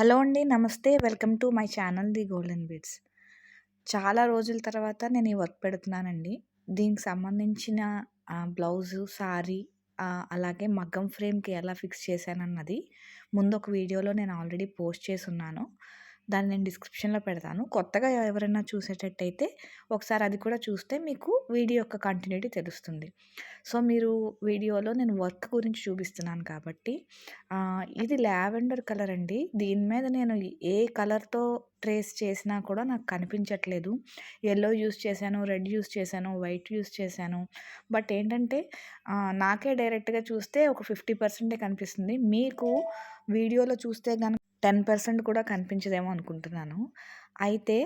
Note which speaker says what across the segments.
Speaker 1: Hello అండి. నమస్తే. Welcome to my channel the golden beads. చాలా రోజుల తర్వాత నేను ఈ వర్క్ పెడుతున్నానండి. దీనికి సంబంధించిన బ్లౌజు, సారీ అలాగే మగ్గం ఫ్రేమ్‌కి ఎలా ఫిక్స్ చేశానన్నది ముందు ఒక వీడియోలో నేను ఆల్రెడీ పోస్ట్ చేసున్నాను. దాన్ని నేను డిస్క్రిప్షన్‌లో పెడతాను. కొత్తగా ఎవరైనా చూసేటట్టయితే ఒకసారి అది కూడా చూస్తే మీకు వీడియో యొక్క కంటిన్యూటీ తెలుస్తుంది. సో, మీరు వీడియోలో నేను వర్క్ గురించి చూపిస్తున్నాను కాబట్టి ఇది లావెండర్ కలర్ అండి. దీని మీద నేను ఏ కలర్‌తో ట్రేస్ చేసినా కూడా నాకు కనిపించట్లేదు. యెల్లో యూజ్ చేశాను, రెడ్ యూజ్ చేశాను, వైట్ యూజ్ చేశాను. బట్ ఏంటంటే నాకే డైరెక్ట్‌గా చూస్తే ఒక 50% కనిపిస్తుంది. మీకు వీడియోలో చూస్తే గనక 10% కూడా కనిపించదేమో అనుకుంటున్నాను. అయితే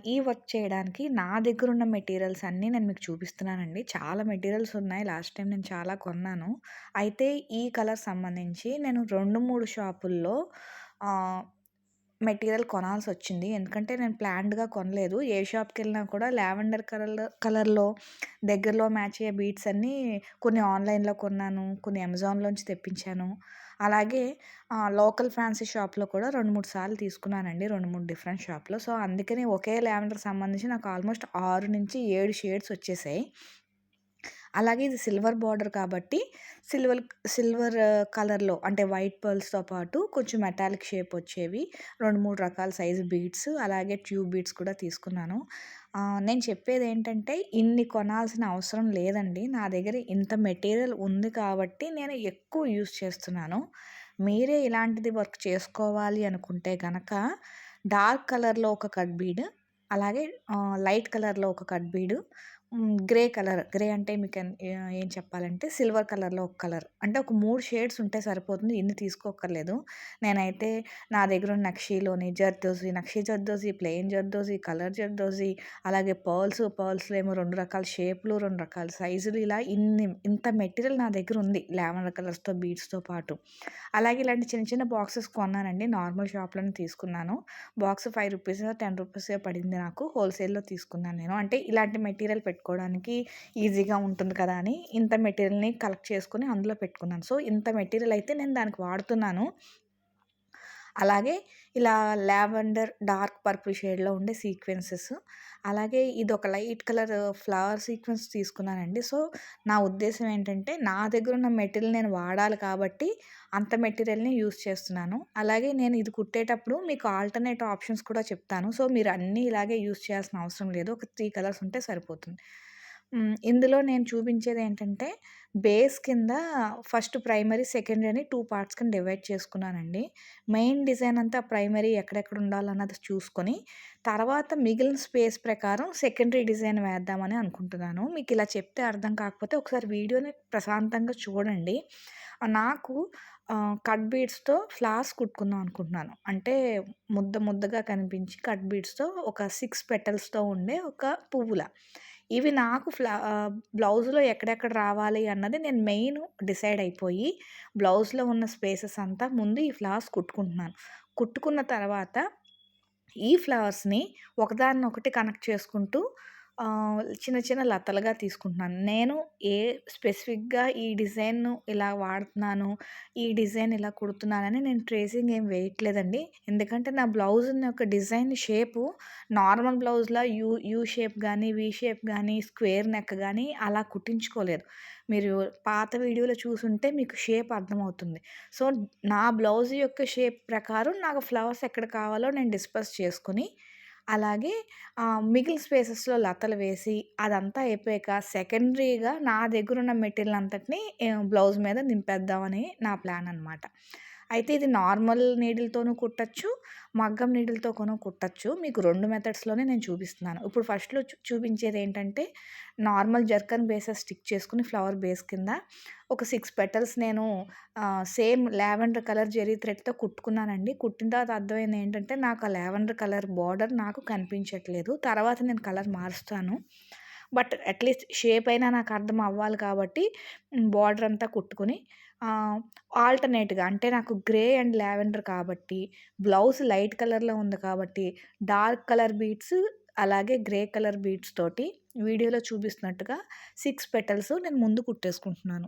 Speaker 1: ఈ వర్క్ చేయడానికి నా దగ్గరున్న మెటీరియల్స్ అన్నీ నేను మీకు చూపిస్తున్నానండి. చాలా మెటీరియల్స్ ఉన్నాయి. లాస్ట్ టైం నేను చాలా కొన్నాను. అయితే ఈ కలర్ సంబంధించి నేను 2, 3 షాపుల్లో ఆహ్, మెటీరియల్ కొనాల్సొచ్చింది. ఎందుకంటే నేను ప్లాన్డ్‌గా కొనలేదు. ఏ షాప్‌కెళ్ళినా కూడా లావెండర్ కలర్‌లో దగ్గరలో మ్యాచ్ అయ్యే బీడ్స్ అన్నీ కొన్ని ఆన్‌లైన్‌లో కొన్నాను. కొన్ని అమెజాన్‌లోంచి తెప్పించాను. అలాగే లోకల్ ఫ్యాన్సీ షాప్‌లో కూడా 2, 3 సార్లు తీసుకున్నానండి. 2, 3 డిఫరెంట్ షాప్‌లో. సో, అందుకని ఒకే లావెండర్ సంబంధించి నాకు ఆల్మోస్ట్ 6-7 షేడ్స్ వచ్చేసాయి. అలాగే ఇది సిల్వర్ బార్డర్ కాబట్టి సిల్వర్ సిల్వర్ కలర్‌లో అంటే వైట్ పర్ల్స్‌తో పాటు కొంచెం మెటాలిక్ షేప్ వచ్చేవి 2, 3 రకాల సైజు బీడ్స్ అలాగే ట్యూబ్ బీడ్స్ కూడా తీసుకున్నాను. నేను చెప్పేదేంటంటే ఇన్ని కొనాల్సిన అవసరం లేదండి. నా దగ్గర ఇంత మెటీరియల్ ఉంది కాబట్టి నేను ఎక్కువ యూజ్ చేస్తున్నాను. మీరే ఇలాంటిది వర్క్ చేసుకోవాలి అనుకుంటే గనక డార్క్ కలర్‌లో ఒక కట్ బీడ్, అలాగే లైట్ కలర్‌లో ఒక కట్ బీడు, గ్రే అంటే మీకు ఏం చెప్పాలంటే సిల్వర్ కలర్‌లో ఒక కలర్. అంటే ఒక 3 షేడ్స్ ఉంటే సరిపోతుంది. ఇన్ని తీసుకోక్కర్లేదు. నేనైతే నా దగ్గరున్న నక్షీలోని జర్దోసి, నక్షీ జర్దోసి, ప్లెయిన్ జర్దోసి, కలర్ జర్దోసి, అలాగే పర్ల్స్‌లో ఏమో 2 రకాల షేపులు, 2 రకాల సైజులు ఇలా ఇంత మెటీరియల్ నా దగ్గరుంది. లావెండర్ కలర్స్‌తో బీడ్స్‌తో పాటు. అలాగే ఇలాంటి చిన్న చిన్న బాక్సెస్ కొన్నానండి. నార్మల్ షాప్‌లోనే తీసుకున్నాను. బాక్స్ రూ. 5 10 పడింది నాకు. హోల్‌సేల్‌లో తీసుకున్నాను నేను. అంటే ఇలాంటి మెటీరియల్ పెట్టుకోవడానికి ఈజీగా ఉంటుంది కదా అని ఇంత మెటీరియల్‌ని కలెక్ట్ చేసుకొని అందులో పెట్టుకున్నాను. సో, ఇంత మెటీరియల్ అయితే నేను దానికి వాడుతున్నాను. అలాగే ఇలా లావెండర్ డార్క్ పర్పుల్ షేడ్‌లో ఉండే సీక్వెన్సెస్. అలాగే ఇదొక లైట్ కలర్ ఫ్లవర్ సీక్వెన్స్ తీసుకున్నానండి. సో, నా ఉద్దేశ్యం ఏంటంటే నా దగ్గరున్న మెటీరియల్ నేను వాడాలి కాబట్టి అంత మెటీరియల్‌ని యూజ్ చేస్తున్నాను. అలాగే నేను ఇది కుట్టేటప్పుడు మీకు ఆల్టర్‌నేట్ ఆప్షన్స్ కూడా చెప్తాను. సో, మీరు అన్నీ ఇలాగే యూజ్ చేయాల్సిన అవసరం లేదు. ఒక 3 కలర్స్ ఉంటే సరిపోతుంది. ఇందులో నేను చూపించేదేంటంటే బేస్ కింద ఫస్ట్ ప్రైమరీ, సెకండరీ అని 2 పార్ట్స్ కింద డివైడ్ చేసుకున్నానండి. మెయిన్ డిజైన్ అంతా ప్రైమరీ ఎక్కడెక్కడ ఉండాలన్నది చూసుకొని, తర్వాత మిగిలిన స్పేస్ ప్రకారం సెకండరీ డిజైన్ వేద్దామని అనుకుంటున్నాను. మీకిలా చెప్తే అర్థం కాకపోతే ఒకసారి వీడియోని ప్రశాంతంగా చూడండి. నాకు కట్ బీడ్స్‌తో ఫ్లవర్స్ కుట్టుకుందాం అనుకుంటున్నాను. అంటే ముద్దగా కనిపించి కట్ బీడ్స్‌తో ఒక 6 పెటల్స్‌తో ఉండే ఒక పువ్వులా. ఇవి నాకు బ్లౌజ్‌లో ఎక్కడెక్కడ రావాలి అన్నది నేను మెయిన్ డిసైడ్ అయిపోయి, బ్లౌజ్‌లో ఉన్న స్పేసెస్ అంతా ముందు ఈ ఫ్లవర్స్ కుట్టుకుంటున్నాను. కుట్టుకున్న తర్వాత ఈ ఫ్లవర్స్‌ని ఒకదాన్నొకటి కనెక్ట్ చేసుకుంటూ చిన్న చిన్న లతలుగా తీసుకుంటున్నాను. నేను ఏ స్పెసిఫిక్‌గా ఈ డిజైన్‌ను ఇలా వాడుతున్నాను, ఈ డిజైన్ ఇలా కుడుతున్నానని నేను ట్రేసింగ్ ఏం వేయట్లేదండి. ఎందుకంటే నా బ్లౌజ్ యొక్క డిజైన్ షేపు నార్మల్ బ్లౌజ్‌లా యూ షేప్ గానీ, వి షేప్ గానీ, స్క్వేర్ నెక్ గానీ అలా కుట్టించుకోలేదు. మీరు పాత వీడియోలో చూసుంటే మీకు షేప్ అర్థమవుతుంది. సో, నా బ్లౌజ్ యొక్క షేప్ ప్రకారం నాకు ఫ్లవర్స్ ఎక్కడ కావాలో నేను డిస్పర్స్ చేసుకొని, అలాగే మిగిలిన స్పేసెస్‌లో లతలు వేసి, అదంతా అయిపోయాక సెకండరీగా నా దగ్గరున్న మెటీరియల్ అంతటిని బ్లౌజ్ మీద నింపేద్దామని నా ప్లాన్ అనమాట. అయితే ఇది నార్మల్ నీడిల్‌తోనూ కుట్టచ్చు, మగ్గం నీడిల్‌తో కుట్టచ్చు. మీకు 2 మెథడ్స్‌లోనే నేను చూపిస్తున్నాను. ఇప్పుడు ఫస్ట్‌లో చూపించేదేంటంటే, నార్మల్ జర్కన్ బేసెస్ స్టిక్ చేసుకొని ఫ్లవర్ బేస్ కింద ఒక 6 పెటల్స్ నేను సేమ్ లావెండర్ కలర్ జెరీ థ్రెడ్‌తో కుట్టుకున్నానండి. కుట్టిన తర్వాత అర్థమైంది ఏంటంటే, నాకు ఆ లావెండర్ కలర్ బార్డర్ నాకు కనిపించట్లేదు. తర్వాత నేను కలర్ మారుస్తాను. బట్ అట్‌లీస్ట్ షేప్ అయినా నాకు అర్థం అవ్వాలి కాబట్టి బార్డర్ అంతా కుట్టుకొని ఆహ్, ఆల్టర్‌నేట్‌గా అంటే నాకు గ్రే అండ్ లావెండర్ కాబట్టి, బ్లౌజ్ లైట్ కలర్‌లో ఉంది కాబట్టి, డార్క్ కలర్ బీడ్స్ అలాగే గ్రే కలర్ బీడ్స్ తోటి వీడియోలో చూపిస్తున్నట్టుగా 6 పెటల్స్ నేను ముందు కుట్టేసుకుంటున్నాను.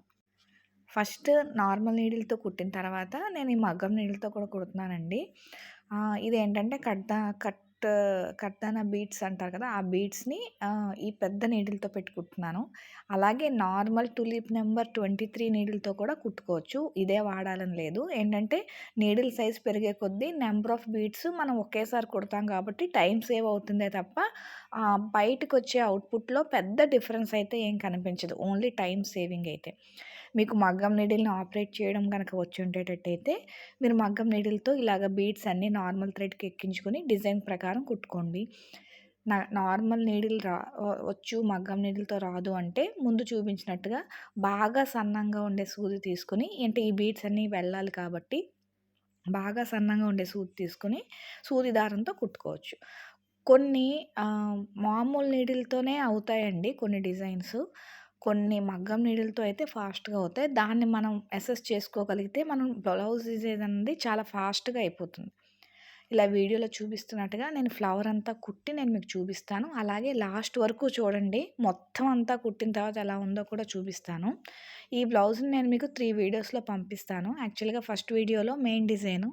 Speaker 1: ఫస్ట్ నార్మల్ నీడిల్‌తో కుట్టిన తర్వాత నేను ఈ మగ్గం నీడిల్‌తో కూడా కుడుతున్నానండి. ఇదేంటంటే కడ్దానా బీడ్స్ అంటారు కదా! ఆ బీడ్స్‌ని ఈ పెద్ద నీడిల్‌తో పెట్టి కుడుతున్నాను. అలాగే నార్మల్ టులిప్ నంబర్ 23 నీడిల్‌తో కూడా కుట్టుకోవచ్చు. ఇదే వాడాలని లేదు. ఏంటంటే నీడిల్ సైజ్ పెరిగే కొద్దీ నంబర్ ఆఫ్ బీడ్స్ మనం ఒకేసారి కుడతాం కాబట్టి టైం సేవ్ అవుతుందే తప్ప బయటకొచ్చే అవుట్‌పుట్‌లో పెద్ద డిఫరెన్స్ అయితే ఏం కనిపించదు. ఓన్లీ టైమ్ సేవింగ్ అయితే. మీకు మగ్గం నీడిల్‌ని ఆపరేట్ చేయడం గనక వచ్చుండేటట్టయితే, మీరు మగ్గం నీడిల్‌తో ఇలాగ బీడ్స్ అన్నీ నార్మల్ థ్రెడ్‌కి ఎక్కించుకొని డిజైన్ ప్రకారం కుట్టుకోండి. నార్మల్ నీడిల్ వచ్చు మగ్గం నీడిల్‌తో రాదు అంటే, ముందు చూపించినట్టుగా బాగా సన్నంగా ఉండే సూది తీసుకొని, అంటే ఈ బీడ్స్ అన్నీ వెళ్ళాలి కాబట్టి, బాగా సన్నంగా ఉండే సూది తీసుకొని, సూది దారంతో కుట్టుకోవచ్చు. కొన్ని మామూలు నీడిల్‌తోనే అవుతాయండి కొన్ని డిజైన్స్. కొన్ని మగ్గం నీడిల్‌తో అయితే ఫాస్ట్‌గా అవుతాయి. దాన్ని మనం అసెస్ చేసుకోగలిగితే మనం బ్లౌజ్ డిజైన్ అనేది చాలా ఫాస్ట్‌గా అయిపోతుంది. ఇలా వీడియోలో చూపిస్తున్నట్టుగా నేను ఫ్లవర్ అంతా కుట్టి నేను మీకు చూపిస్తాను. అలాగే లాస్ట్ వరకు చూడండి. మొత్తం అంతా కుట్టిన తర్వాత ఎలా ఉందో కూడా చూపిస్తాను. ఈ బ్లౌజ్‌ని నేను మీకు 3 వీడియోస్‌లో పంపిస్తాను. యాక్చువల్‌గా ఫస్ట్ వీడియోలో మెయిన్ డిజైను.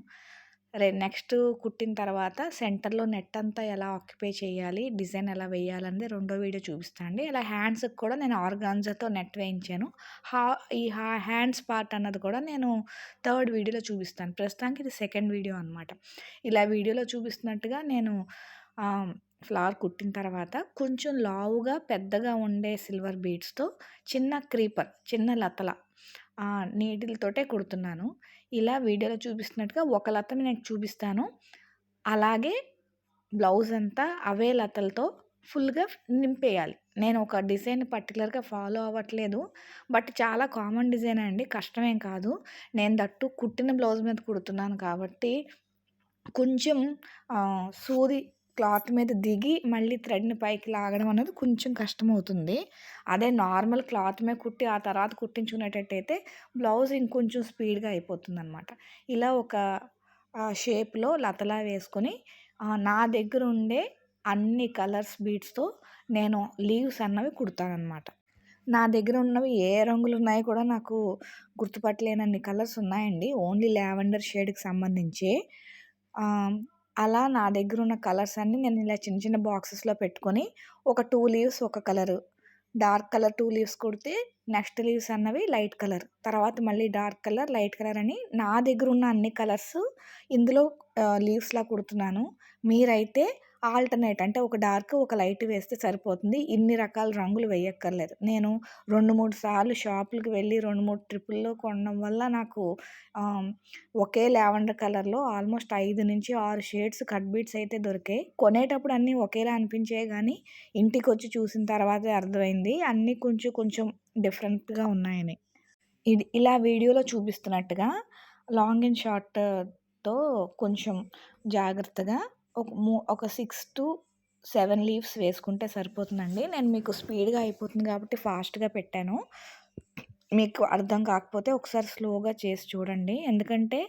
Speaker 1: నెక్స్ట్ కుట్టిన తర్వాత సెంటర్‌లో నెట్ అంతా ఎలా ఆక్యుపై చేయాలి, డిజైన్ ఎలా వేయాలనేది రెండో వీడియో చూపిస్తా అండి. ఇలా హ్యాండ్స్‌కి కూడా నేను ఆర్గాన్జాతో నెట్ వేయించాను. హా హ్యాండ్స్ పార్ట్ అన్నది కూడా నేను థర్డ్ వీడియోలో చూపిస్తాను. ప్రస్తుతానికి ఇది సెకండ్ వీడియో అనమాట. ఇలా వీడియోలో చూపిస్తున్నట్టుగా నేను ఫ్లవర్ కుట్టిన తర్వాత కొంచెం లావుగా, పెద్దగా ఉండే సిల్వర్ బీడ్స్‌తో చిన్న క్రీపర్, చిన్న లతల నీడిల్‌తోటే కుడుతున్నాను. ఇలా వీడియోలో చూపిస్తున్నట్టుగా ఒక లతని నేను చూపిస్తాను. అలాగే బ్లౌజ్ అంతా అవే లతలతో ఫుల్‌గా నింపేయాలి. నేను ఒక డిజైన్ పర్టిక్యులర్‌గా ఫాలో అవ్వట్లేదు. బట్ చాలా కామన్ డిజైనే అండి. కష్టమేం కాదు. నేను దట్టు కుట్టిన బ్లౌజ్ మీద కుడుతున్నాను కాబట్టి కొంచెం సూది క్లాత్ మీద దిగి మళ్ళీ థ్రెడ్‌ని పైకి లాగడం అనేది కొంచెం కష్టమవుతుంది. అదే నార్మల్ క్లాత్ మీద కుట్టి ఆ తర్వాత కుట్టించుకునేటట్టయితే బ్లౌజ్ ఇంకొంచెం స్పీడ్‌గా అయిపోతుందనమాట. ఇలా ఒక షేప్‌లో లతలా వేసుకొని నా దగ్గర ఉండే అన్ని కలర్స్ బీడ్స్‌తో నేను లీవ్స్ అన్నవి కుడతాననమాట. నా దగ్గర ఉన్నవి ఏ రంగులున్నాయో కూడా నాకు గుర్తుపట్టలేనన్ని కలర్స్ ఉన్నాయండి. ఓన్లీ లావెండర్ షేడ్‌కి సంబంధించే. ఆహ్, అలా నా దగ్గరున్న కలర్స్ అన్నీ నేను ఇలా చిన్న చిన్న బాక్సెస్‌లో పెట్టుకొని ఒక 2 లీవ్స్ ఒక కలరు, డార్క్ కలర్ 2 లీవ్స్ కుడితే నెక్స్ట్ లీవ్స్ అన్నవి లైట్ కలర్. తర్వాత మళ్ళీ డార్క్ కలర్, లైట్ కలర్ అని నా దగ్గరున్న అన్ని కలర్స్ ఇందులో లీవ్స్‌లా కుడుతున్నాను. మీరైతే ఆల్టర్‌నేట్ అంటే ఒక డార్క్, ఒక లైట్ వేస్తే సరిపోతుంది. ఇన్ని రకాల రంగులు వేయక్కర్లేదు. నేను 2, 3 సార్లు షాపులకి వెళ్ళి 2, 3 ట్రిప్పుల్లో కొనడం వల్ల నాకు ఆహ్, ఒకే లావెండర్ కలర్‌లో ఆల్మోస్ట్ 5-6 షేడ్స్ కట్ బీడ్స్ అయితే దొరికాయి. కొనేటప్పుడు అన్నీ ఒకేలా అనిపించాయి గానీ, ఇంటికొచ్చి చూసిన తర్వాతే అర్థమైంది అన్నీ కొంచెం కొంచెం డిఫరెంట్‌గా ఉన్నాయని. ఇలా వీడియోలో చూపిస్తున్నట్టుగా లాంగ్ అండ్ షార్ట్‌తో కొంచెం జాగ్రత్తగా ఒక 6-7 లీవ్స్ వేసుకుంటే సరిపోతుందండి. నేను మీకు స్పీడ్‌గా అయిపోతుంది కాబట్టి ఫాస్ట్‌గా పెట్టాను. మీకు అర్థం కాకపోతే ఒకసారి స్లోగా చేసి చూడండి. ఎందుకంటే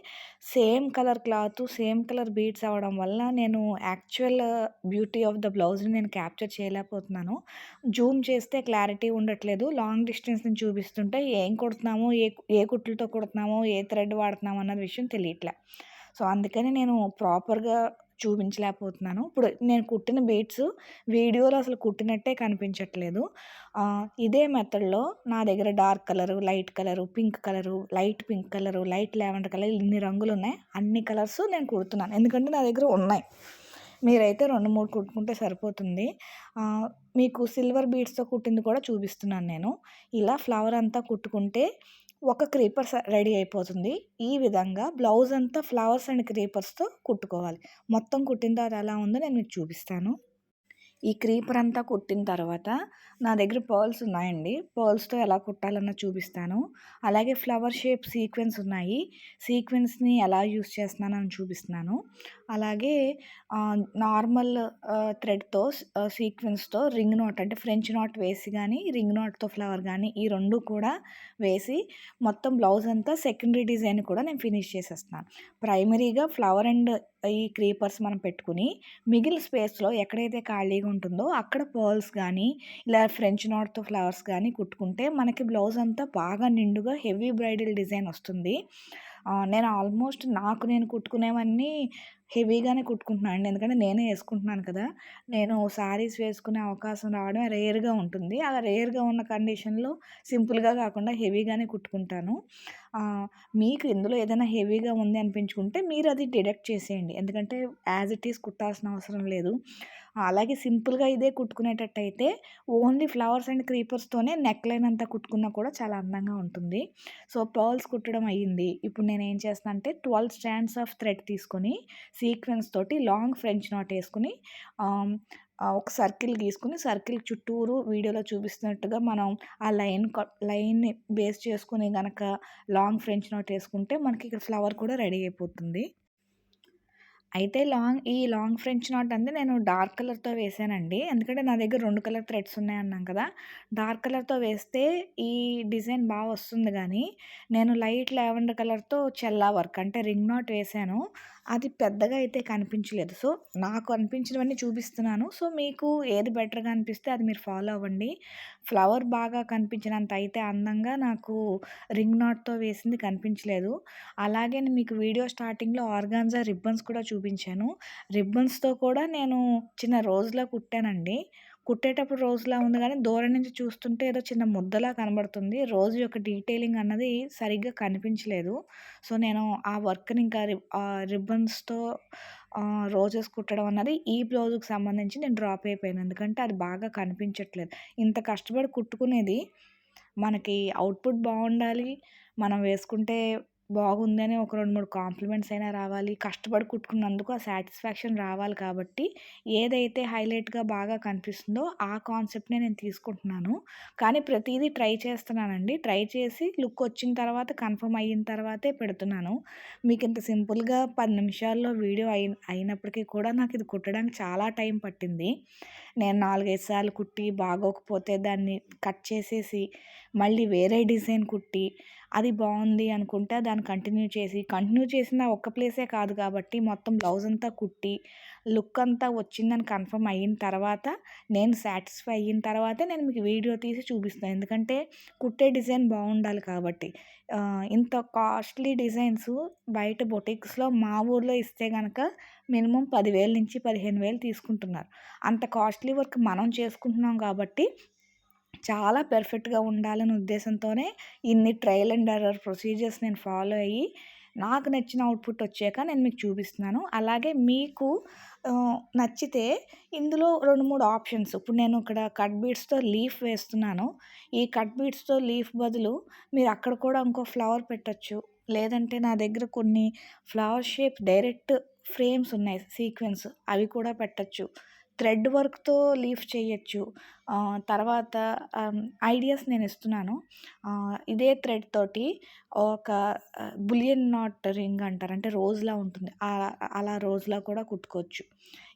Speaker 1: same colour cloth, same colour beads అవ్వడం వల్ల నేను యాక్చువల్ బ్యూటీ ఆఫ్ ద బ్లౌజ్‌ని నేను క్యాప్చర్ చేయలేకపోతున్నాను. జూమ్ చేస్తే క్లారిటీ ఉండట్లేదు. లాంగ్ డిస్టెన్స్ నుంచి చూపిస్తుంటే ఏం కుడుతున్నామో, ఏ కుట్లతో కుడుతున్నామో, ఏ థ్రెడ్ వాడుతున్నామో అన్న విషయం తెలియట్లే. సో, అందుకని నేను ప్రాపర్‌గా చూపించలేకపోతున్నాను. ఇప్పుడు నేను కుట్టిన బీడ్స్ వీడియోలో అసలు కుట్టినట్టే కనిపించట్లేదు. ఇదే మెథడ్‌లో నా దగ్గర dark colour, light colour, pink colour, light pink colour, light lavender colour ఇన్ని రంగులున్నాయి. అన్ని కలర్స్ నేను కుడుతున్నాను. ఎందుకంటే నా దగ్గర ఉన్నాయి. మీరైతే 2, 3 కుట్టుకుంటే సరిపోతుంది. మీకు సిల్వర్ బీడ్స్‌తో కుట్టింది కూడా చూపిస్తున్నాను నేను. ఇలా ఫ్లవర్ అంతా కుట్టుకుంటే ఒక క్రీపర్ రెడీ అయిపోతుంది. ఈ విధంగా బ్లౌజ్ అంతా ఫ్లవర్స్ అండ్ క్రీపర్స్‌తో కుట్టుకోవాలి. మొత్తం కుట్టిన తర్వాత ఎలా ఉందో నేను మీకు చూపిస్తాను. ఈ క్రీపర్ అంతా కుట్టిన తర్వాత నా దగ్గర పర్ల్స్ ఉన్నాయండి. పర్ల్స్‌తో ఎలా కుట్టాలన్నది చూపిస్తాను. అలాగే ఫ్లవర్ షేప్ సీక్వెన్స్ ఉన్నాయి. సీక్వెన్స్‌ని ఎలా యూజ్ చేస్తున్నానని చూపిస్తున్నాను. అలాగే నార్మల్ థ్రెడ్‌తో సీక్వెన్స్‌తో రింగ్ నాట్ అంటే ఫ్రెంచ్ నాట్ వేసి గానీ, రింగ్ నాట్‌తో ఫ్లవర్ గానీ ఈ 2 కూడా వేసి మొత్తం బ్లౌజ్ అంతా సెకండరీ డిజైన్ కూడా నేను ఫినిష్ చేసేస్తున్నాను. ప్రైమరీగా ఫ్లవర్ అండ్ ఈ క్రీపర్స్ మనం పెట్టుకుని మిగిలిన స్పేస్‌లో ఎక్కడైతే ఖాళీగా ఉంటుందో అక్కడ పర్ల్స్ గానీ, ఇలా ఫ్రెంచ్ నాట్‌తో ఫ్లవర్స్ గానీ కుట్టుకుంటే మనకి బ్లౌజ్ అంతా బాగా నిండుగా హెవీ బ్రైడల్ డిజైన్ వస్తుంది. నేను ఆల్మోస్ట్ నేను కుట్టుకునేవన్నీ హెవీగానే కుట్టుకుంటున్నానండి. ఎందుకంటే నేనే యేసుకుంటున్నాను కదా! నేను శారీస్ వేసుకునే అవకాశం రావడం రేర్‌గా ఉంటుంది. అలా రేర్‌గా ఉన్న కండిషన్‌లో సింపుల్‌గా కాకుండా హెవీగానే కుట్టుకుంటాను. మీకు ఇందులో ఏదైనా హెవీగా ఉంది అనిపించుకుంటే మీరది డిడక్ట్ చేసేయండి. ఎందుకంటే యాజ్ ఇట్ ఈజ్ కుట్టాల్సిన అవసరం లేదు. అలాగే సింపుల్‌గా ఇదే కుట్టుకునేటట్టయితే ఓన్లీ ఫ్లవర్స్ అండ్ క్రీపర్స్‌తోనే నెక్ లైన్ అంతా కుట్టుకున్నా కూడా చాలా అందంగా ఉంటుంది. సో, పర్ల్స్ కుట్టడం అయ్యింది. ఇప్పుడు నేనేం చేస్తున్నా అంటే 12 స్ట్రాండ్స్ ఆఫ్ థ్రెడ్ తీసుకొని సీక్వెన్స్ తోటి లాంగ్ ఫ్రెంచ్ నాట్ యేసుకొని ఆహ్, ఒక సర్కిల్ గీసుకొని సర్కిల్ చుట్టూరు వీడియోలో చూపిస్తున్నట్టుగా మనం ఆ లైన్‌ని బేస్ చేసుకొని గనక లాంగ్ ఫ్రెంచ్ నాట్ యేసుకుంటే మనకి ఇక్కడ ఫ్లవర్ కూడా రెడీ అయిపోతుంది. అయితే ఈ లాంగ్ ఫ్రెంచ్ నాట్ అంది నేను డార్క్ కలర్‌తో వేసానండి. ఎందుకంటే నా దగ్గర 2 కలర్ థ్రెడ్స్ ఉన్నాయన్నాను కదా! డార్క్ కలర్‌తో వేస్తే ఈ డిజైన్ వస్తుంది గానీ, నేను లైట్ లావెండర్ కలర్‌తో చెల్లా వర్క్ అంటే రింగ్ నాట్ వేశాను. అది పెద్దగా అయితే కనిపించలేదు. సో, నాకు అనిపించినవన్నీ చూపిస్తున్నాను. సో, మీకు ఏది బెటర్‌గా అనిపిస్తే అది మీరు ఫాలో అవ్వండి. ఫ్లవర్ బాగా కనిపించినంత అయితే అందంగా నాకు రింగ్ నాట్‌తో వేసింది కనిపించలేదు. అలాగే మీకు వీడియో స్టార్టింగ్‌లో ఆర్గాన్జా రిబ్బన్స్ కూడా చూపించాను. రిబ్బన్స్‌తో కూడా నేను చిన్న రోజ్‌లా కుట్టానండి. కుట్టేటప్పుడు రోజ్‌లా ఉంది గానీ, దూరం నుంచి చూస్తుంటే ఏదో చిన్న ముద్దలా కనబడుతుంది. రోజ్ యొక్క డీటెయిలింగ్ అన్నది సరిగ్గా కనిపించలేదు. సో, నేను ఆ వర్క్‌ని ఇంకా రిబ్బన్స్‌తో రోజెస్ కుట్టడం అన్నది ఈ బ్లౌజ్‌కి సంబంధించి నేను డ్రాప్ అయిపోయాను. ఎందుకంటే అది బాగా కనిపించట్లేదు. ఇంత కష్టపడి కుట్టుకునేది మనకి అవుట్‌పుట్ బావుండాలి. మనం వేసుకుంటే బాగుందని ఒక 2, 3 కాంప్లిమెంట్స్ అయినా రావాలి. కష్టపడి కుట్టుకున్నందుకు ఆ సాటిస్ఫాక్షన్ రావాలి కాబట్టి, ఏదైతే హైలైట్‌గా బాగా కనిపిస్తుందో ఆ కాన్సెప్ట్‌నే నేను తీసుకుంటున్నాను. కానీ ప్రతీదీ ట్రై చేస్తున్నానండి. ట్రై చేసి లుక్ వచ్చిన తర్వాత కన్ఫర్మ్ అయిన తర్వాతే పెడుతున్నాను. మీకింత సింపుల్‌గా 10 నిమిషాల్లో వీడియో అయినప్పటికీ కూడా నాకిది కుట్టడానికి చాలా టైం పట్టింది. నేను 4, 5 సార్లు కుట్టి బాగోకపోతే దాన్ని కట్ చేసేసి, మళ్ళీ వేరే డిజైన్ కుట్టి, అది బావుంది అనుకుంటే దాన్ని కంటిన్యూ చేసిన ఒక్క ప్లేసే కాదు కాబట్టి మొత్తం బ్లౌజ్ అంతా కుట్టి, లుక్ అంతా వచ్చిందని కన్ఫర్మ్ అయిన తర్వాత, నేను సాటిస్ఫై అయిన తర్వాతే నేను మీకు వీడియో తీసి చూపిస్తాను. ఎందుకంటే కుట్టే డిజైన్ బావుండాలి కాబట్టి. ఇంత కాస్ట్‌లీ డిజైన్స్ బయట బొటిక్స్‌లో మా ఊర్లో ఇస్తే గనక మినిమమ్ 10,000-15,000 తీసుకుంటున్నారు. అంత కాస్ట్‌లీ వర్క్ మనం చేసుకుంటున్నాం కాబట్టి చాలా పెర్ఫెక్ట్‌గా ఉండాలనే ఉద్దేశంతోనే ఇన్ని ట్రయల్ అండ్ ఎర్రర్ ప్రొసీజర్స్ నేను ఫాలో అయ్యి, నాకు నచ్చిన అవుట్‌పుట్ వచ్చాక నేను మీకు చూపిస్తున్నాను. అలాగే మీకు నచ్చితే ఇందులో 2, 3 ఆప్షన్స్ ఇప్పుడు నేను ఇక్కడ కట్ బీడ్స్‌తో లీఫ్ వేస్తున్నాను. ఈ కట్ బీడ్స్‌తో లీఫ్ బదులు మీరు అక్కడ కూడా ఇంకో ఫ్లవర్ పెట్టొచ్చు. లేదంటే నా దగ్గర కొన్ని ఫ్లవర్ షేప్ డైరెక్ట్ ఫ్రేమ్స్ ఉన్నాయి సీక్వెన్స్ అవి కూడా పెట్టొచ్చు. థ్రెడ్ వర్క్‌తో లీఫ్ చేయొచ్చు. తర్వాత ఐడియాస్ నేనిస్తున్నాను. ఇదే థ్రెడ్ తోటి ఒక బులియన్ నాట్ రింగ్ అంటారు. అంటే రోజ్‌లా ఉంటుంది. అలా రోజ్‌లా కూడా కుట్టుకోవచ్చు.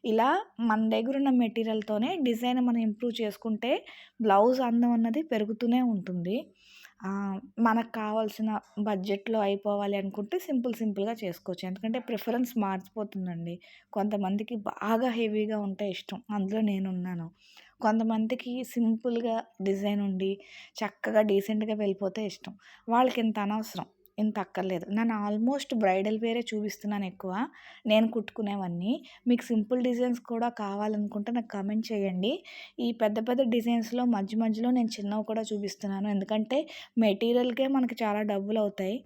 Speaker 1: ఇలా మన దగ్గరున్న మెటీరియల్‌తోనే డిజైన్ మనం ఇంప్రూవ్ చేసుకుంటే బ్లౌజ్ అందం అన్నది పెరుగుతూనే ఉంటుంది. మనకు కావాల్సిన బడ్జెట్‌లో అయిపోవాలి అనుకుంటే సింపుల్‌గా చేసుకోవచ్చు. ఎందుకంటే ప్రిఫరెన్స్ మారిపోతుందండి. కొంతమందికి బాగా హెవీగా ఉంటే ఇష్టం. అందులో నేనున్నాను. కొంతమందికి సింపుల్‌గా డిజైన్ ఉండి, చక్కగా డీసెంట్‌గా వెళ్ళిపోతే ఇష్టం. వాళ్ళకింత అనవసరం. ఇంత అక్కర్లేదు. నేను ఆల్మోస్ట్ బ్రైడల్ వేరే చూపిస్తున్నాను ఎక్కువ. నేను కుట్టుకునేవన్నీ. మీకు సింపుల్ డిజైన్స్ కూడా కావాలనుకుంటే నాకు కామెంట్ చేయండి. ఈ పెద్ద పెద్ద డిజైన్స్‌లో మధ్యలో నేను చిన్నవి కూడా చూపిస్తున్నాను. ఎందుకంటే మెటీరియల్‌కే మనకి చాలా డబ్బులవుతాయి.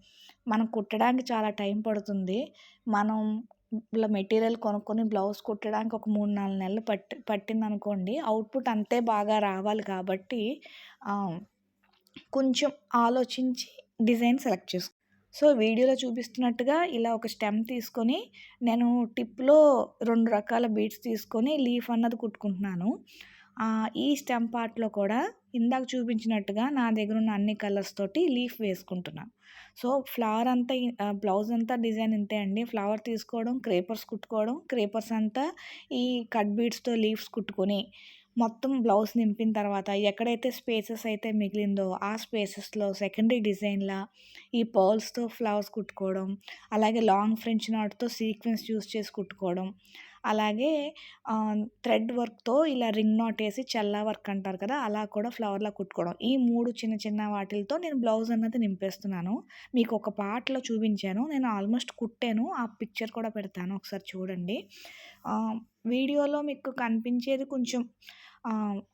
Speaker 1: మనం కుట్టడానికి చాలా టైం పడుతుంది. మనం మెటీరియల్ కొనుక్కొని బ్లౌజ్ కుట్టడానికి ఒక 3, 4 నెలలు పట్టిందనుకోండి. అవుట్‌పుట్ అంతే బాగా రావాలి కాబట్టి ఆహ్, కొంచెం ఆలోచించి డిజైన్ సెలెక్ట్ సో, వీడియోలో చూపిస్తున్నట్టుగా ఇలా ఒక స్టెమ్ తీసుకొని, నేను టిప్‌లో 2 రకాల బీడ్స్ తీసుకొని లీఫ్ అన్నది కుట్టుకుంటున్నాను. ఈ స్టెమ్ పార్ట్‌లో కూడా ఇందాక చూపించినట్టుగా నా దగ్గరున్న అన్ని కలర్స్ తోటి లీఫ్ వేసుకుంటున్నాను. సో, ఫ్లవర్ అంతా బ్లౌజ్ అంతా డిజైన్ ఇంతే అండి. ఫ్లవర్ తీసుకోవడం, క్రేపర్స్ కుట్టుకోవడం, క్రేపర్స్ అంతా ఈ కట్ బీడ్స్‌తో లీవ్స్ కుట్టుకొని, మొత్తం బ్లౌజ్ నింపిన తర్వాత ఎక్కడైతే స్పేసెస్ అయితే మిగిలిందో ఆ స్పేసెస్‌లో సెకండరీ డిజైన్‌లా ఈ పర్ల్స్‌తో ఫ్లవర్స్ కుట్టుకోవడం, అలాగే లాంగ్ ఫ్రెంచ్ నాట్‌తో సీక్వెన్స్ యూజ్ చేసి కుట్టుకోవడం, అలాగే థ్రెడ్ వర్క్‌తో ఇలా ring not AC Challa work అంటారు కదా! అలా కూడా ఫ్లవర్‌లా కుట్టుకోవడం. ఈ 3 చిన్న చిన్న వాటిలతో నేను బ్లౌజ్ అన్నది నింపేస్తున్నాను. మీకు ఒక పార్ట్‌లో చూపించాను. నేను ఆల్మోస్ట్ కుట్టాను. ఆ పిక్చర్ కూడా పెడతాను. ఒకసారి చూడండి. ఆహ్, వీడియోలో మీకు కనిపించేది కొంచెం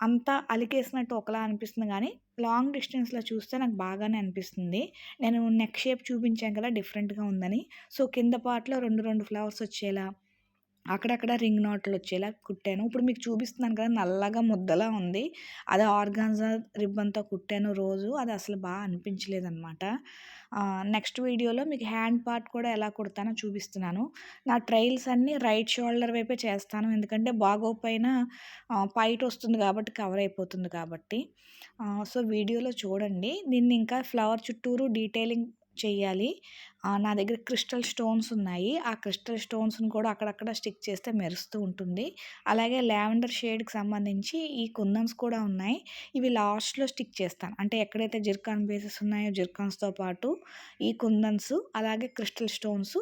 Speaker 1: అంతా అలికేసినట్టు ఒకలా అనిపిస్తుంది గానీ, లాంగ్ డిస్టెన్స్‌లో చూస్తే నాకు బాగానే అనిపిస్తుంది. నేను నెక్ షేప్ చూపించాను కదా! డిఫరెంట్‌గా ఉందని. సో, కింద పార్ట్‌లో 2, 2 ఫ్లవర్స్ వచ్చేలా, అక్కడక్కడ రింగ్ నాట్‌లొచ్చేలా కుట్టాను. ఇప్పుడు మీకు చూపిస్తున్నాను కదా! నల్లగా ముద్దలా ఉంది. అది ఆర్గాన్జా రిబ్బన్‌తో కుట్టాను రోజు. అది అసలు అనిపించలేదనమాట. నెక్స్ట్ వీడియోలో మీకు హ్యాండ్ పార్ట్ కూడా ఎలా కుడతానో చూపిస్తున్నాను. నా ట్రైల్స్ అన్నీ రైట్ షోల్డర్ వైపే చేస్తాను. ఎందుకంటే బాగోకపోయినా పైటొస్తుంది కాబట్టి కవర్ అయిపోతుంది కాబట్టి. సో, వీడియోలో చూడండి. దీన్ని ఇంకా ఫ్లవర్ చుట్టూరు డీటెయిలింగ్ చెయ్యాలి. నా దగ్గర క్రిస్టల్ స్టోన్స్ ఉన్నాయి. ఆ క్రిస్టల్ స్టోన్స్‌ని కూడా అక్కడక్కడ స్టిక్ చేస్తే మెరుస్తూ ఉంటుంది. అలాగే లావెండర్ షేడ్‌కి సంబంధించి ఈ కుందన్స్ కూడా ఉన్నాయి. ఇవి లాస్ట్‌లో స్టిక్ చేస్తాను. అంటే ఎక్కడైతే జిర్కాన్ బేసెస్ ఉన్నాయో జిర్కాన్స్‌తో పాటు ఈ కుందన్స్, అలాగే క్రిస్టల్ స్టోన్స్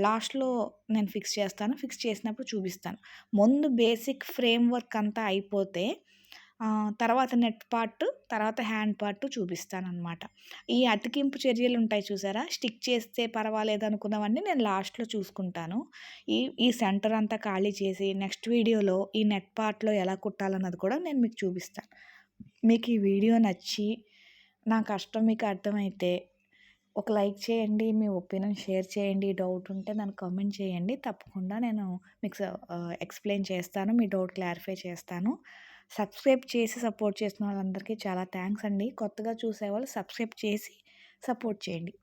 Speaker 1: లాస్ట్‌లో నేను ఫిక్స్ చేస్తాను. ఫిక్స్ చేసినప్పుడు చూపిస్తాను. ముందు బేసిక్ ఫ్రేమ్ వర్క్ అంతా అయిపోతే తర్వాత నెట్ పార్ట్, తర్వాత హ్యాండ్ పార్ట్ చూపిస్తాననమాట. ఈ అతికింపు చర్యలుంటాయి చూసారా? స్టిక్ చేస్తే పర్వాలేదనుకున్నవన్నీ నేను లాస్ట్‌లో చూసుకుంటాను. ఈ ఈ సెంటర్ అంతా ఖాళీ చేసి నెక్స్ట్ వీడియోలో ఈ నెట్ పార్ట్‌లో ఎలా కుట్టాలన్నది కూడా నేను మీకు చూపిస్తాను. మీకు ఈ వీడియో నచ్చి, నా కష్టం మీకు అర్థమైతే ఒక లైక్ చేయండి. మీ ఒపీనియన్ షేర్ చేయండి. డౌట్ ఉంటే నన్ను కామెంట్ చేయండి. తప్పకుండా నేను మీకు ఎక్స్‌ప్లెయిన్ చేస్తాను. మీ డౌట్ క్లారిఫై చేస్తాను. సబ్స్క్రైబ్ చేసి సపోర్ట్ చేసిన వాళ్ళందరికీ చాలా థాంక్స్ అండి. కొత్తగా చూసేవాళ్ళు సబ్స్క్రైబ్ చేసి సపోర్ట్ చేయండి.